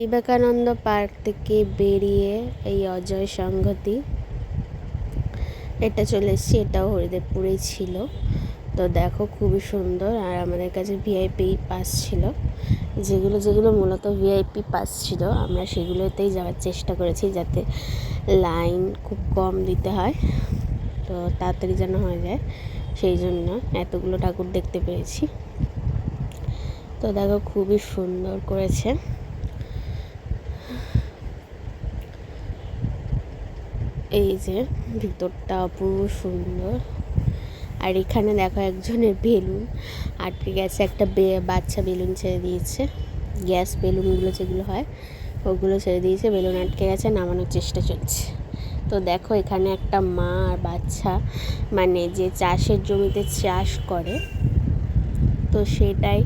Vivekananda park থেকে বেরিয়ে এই অজয় সংঘতি এটা চলে এসেছি। এটাও হরিদেবপুরেই ছিল। তো দেখো খুবই সুন্দর। আর আমাদের কাছে ভিআইপি পাস ছিল, যেগুলো মূলত ভিআইপি পাস ছিল আমরা সেগুলোতেই যাওয়ার চেষ্টা করেছি, যাতে লাইন খুব কম দিতে হয়, তো তাড়াতাড়ি যেন হয়ে যায়, সেই জন্য এতগুলো ঠাকুর দেখতে পেয়েছি। তো দেখো খুবই সুন্দর করেছে। এই যে ভিতরটা অপূর্ব সুন্দর। আর এখানে দেখো একজনের বেলুন আটকে গেছে, একটা বাচ্চা বেলুন ছেড়ে দিয়েছে, গ্যাস বেলুনগুলো যেগুলো হয় ওগুলো ছেড়ে দিয়েছে, বেলুন আটকে গেছে, নামানোর চেষ্টা চলছে। তো দেখো এখানে একটা মা আর বাচ্চা, মানে যে চাষের জমিতে চাষ করে, তো সেটাই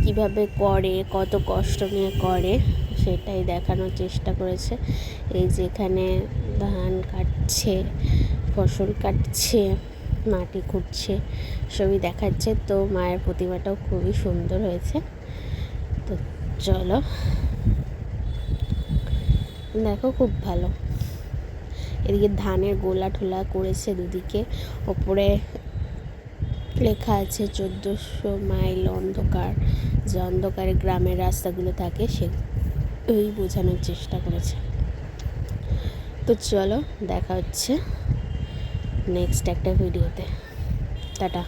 কিভাবে করে, কত কষ্ট নিয়ে করে সেটাই দেখানোর চেষ্টা করেছে। এই যে এখানে ধান কাটছে, ফসল কাটছে, মাটি খুঁড়ছে, সবই দেখাচ্ছে। তো মায়ের প্রতিমাটাও খুবই সুন্দর হয়েছে। তো চলো দেখো, খুব ভালো। এদিকে ধানের গোলা ঠোলা করেছে দুদিকে, ওপরে লেখা আছে 1400 মাইল অন্ধকার, যে অন্ধকারে গ্রামের রাস্তাগুলো থাকে সে ওই বোঝানোর চেষ্টা করেছে। তো চলো দেখা হচ্ছে নেক্সট একটা ভিডিওতে। টাটা।